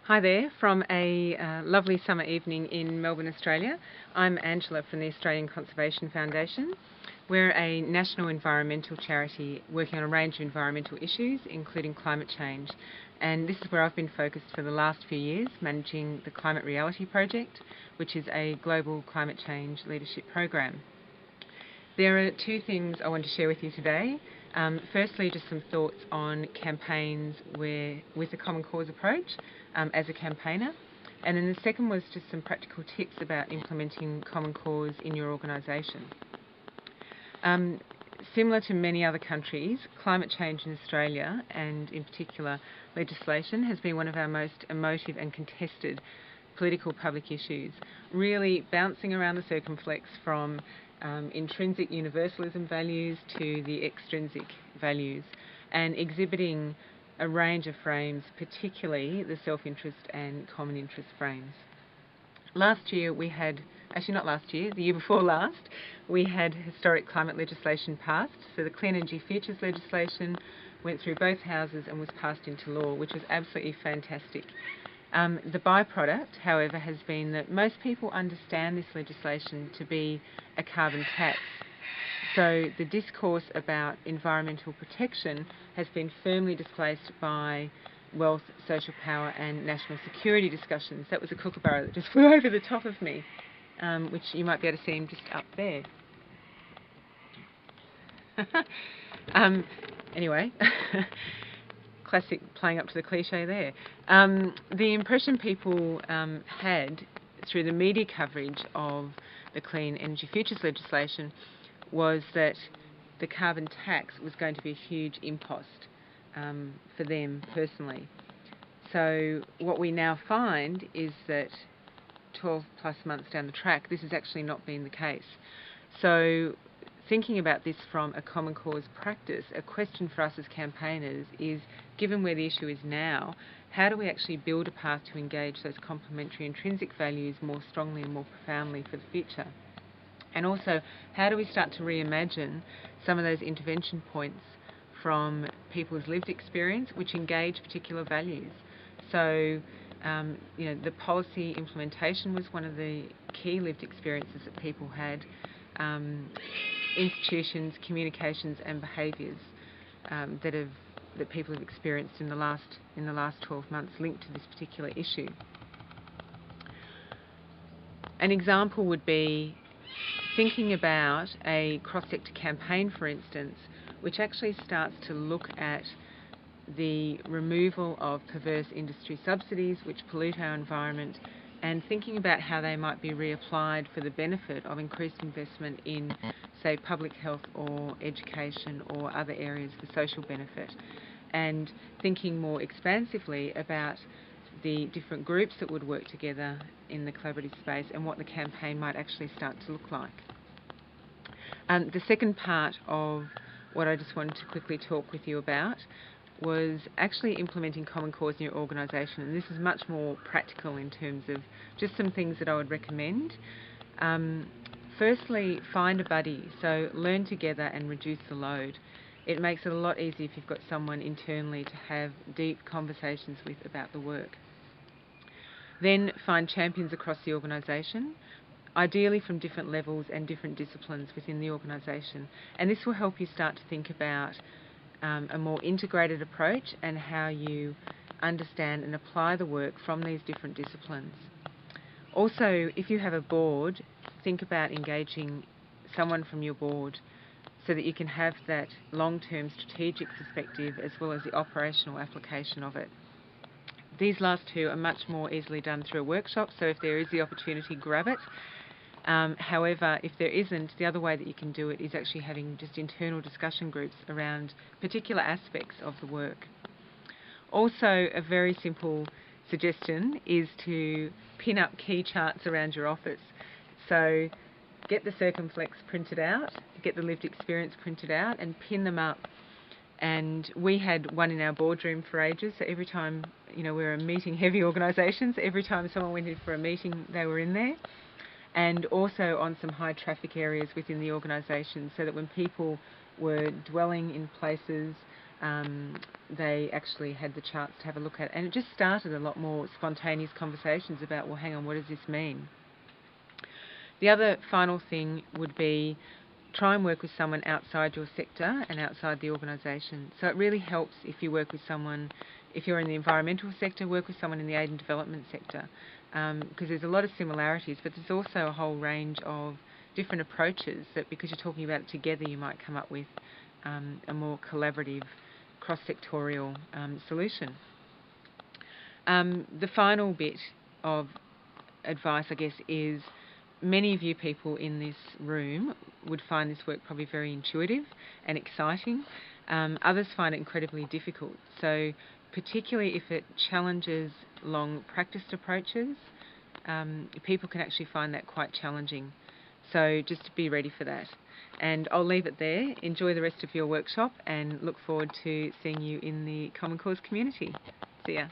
Hi there, from a lovely summer evening in Melbourne, Australia. I'm Angela from the Australian Conservation Foundation. We're a national environmental charity working on a range of environmental issues, including climate change. And this is where I've been focused for the last few years, managing the Climate Reality Project, which is a global climate change leadership program. There are two things I want to share with you today. Firstly, just some thoughts on campaigns with a common cause approach as a campaigner. And then the second was just some practical tips about implementing common cause in your organisation. Similar to many other countries, climate change in Australia, and in particular legislation, has been one of our most emotive and contested political public issues, really bouncing around the circumflex from intrinsic universalism values to the extrinsic values, and exhibiting a range of frames, particularly the self-interest and common interest frames. Last year we had, actually not last year, the year before last, we had historic climate legislation passed. So the Clean Energy Futures legislation went through both houses and was passed into law, which was absolutely fantastic. The byproduct, however, has been that most people understand this legislation to be a carbon tax. So the discourse about environmental protection has been firmly displaced by wealth, social power and national security discussions. That was a kookaburra that just flew over the top of me, which you might be able to see him just up there. Anyway. Classic playing up to the cliche there. The impression people had through the media coverage of the Clean Energy Futures legislation was that the carbon tax was going to be a huge impost for them personally. So what we now find is that 12 plus months down the track, this has actually not been the case. So thinking about this from a common cause practice, a question for us as campaigners is, given where the issue is now, how do we actually build a path to engage those complementary intrinsic values more strongly and more profoundly for the future? And also, how do we start to reimagine some of those intervention points from people's lived experience which engage particular values? So, the policy implementation was one of the key lived experiences that people had. Institutions, communications and behaviours that people have experienced in the last 12 months linked to this particular issue. An example would be thinking about a cross-sector campaign, for instance, which actually starts to look at the removal of perverse industry subsidies which pollute our environment, and thinking about how they might be reapplied for the benefit of increased investment in, say, public health or education or other areas for social benefit, and thinking more expansively about the different groups that would work together in the collaborative space and what the campaign might actually start to look like. The second part of what I just wanted to quickly talk with you about was actually implementing common cause in your organisation, and this is much more practical in terms of just some things that I would recommend. Firstly, find a buddy, so learn together and reduce the load. It makes it a lot easier if you've got someone internally to have deep conversations with about the work. Then find champions across the organisation, ideally from different levels and different disciplines within the organisation, and this will help you start to think about a more integrated approach and how you understand and apply the work from these different disciplines. Also, if you have a board, think about engaging someone from your board so that you can have that long-term strategic perspective as well as the operational application of it. These last two are much more easily done through a workshop, so if there is the opportunity, grab it. However, if there isn't, the other way that you can do it is actually having just internal discussion groups around particular aspects of the work. Also, a very simple suggestion is to pin up key charts around your office. So get the circumflex printed out, get the lived experience printed out and pin them up. And we had one in our boardroom for ages, so every time, we're a meeting heavy organisation, so every time someone went in for a meeting they were in there. And also on some high traffic areas within the organisation, so that when people were dwelling in places they actually had the chance to have a look at it, and it just started a lot more spontaneous conversations about, well, hang on, what does this mean? The other final thing would be try and work with someone outside your sector and outside the organisation. So it really helps if you work with someone, if you're in the environmental sector, work with someone in the aid and development sector, because there's a lot of similarities, but there's also a whole range of different approaches that, because you're talking about it together, you might come up with a more collaborative, cross-sectorial solution. The final bit of advice, I guess, is many of you people in this room would find this work probably very intuitive and exciting. Others find it incredibly difficult. So particularly if it challenges long practiced approaches, people can actually find that quite challenging. So just be ready for that. And I'll leave it there. Enjoy the rest of your workshop and look forward to seeing you in the Common Cause community. See ya.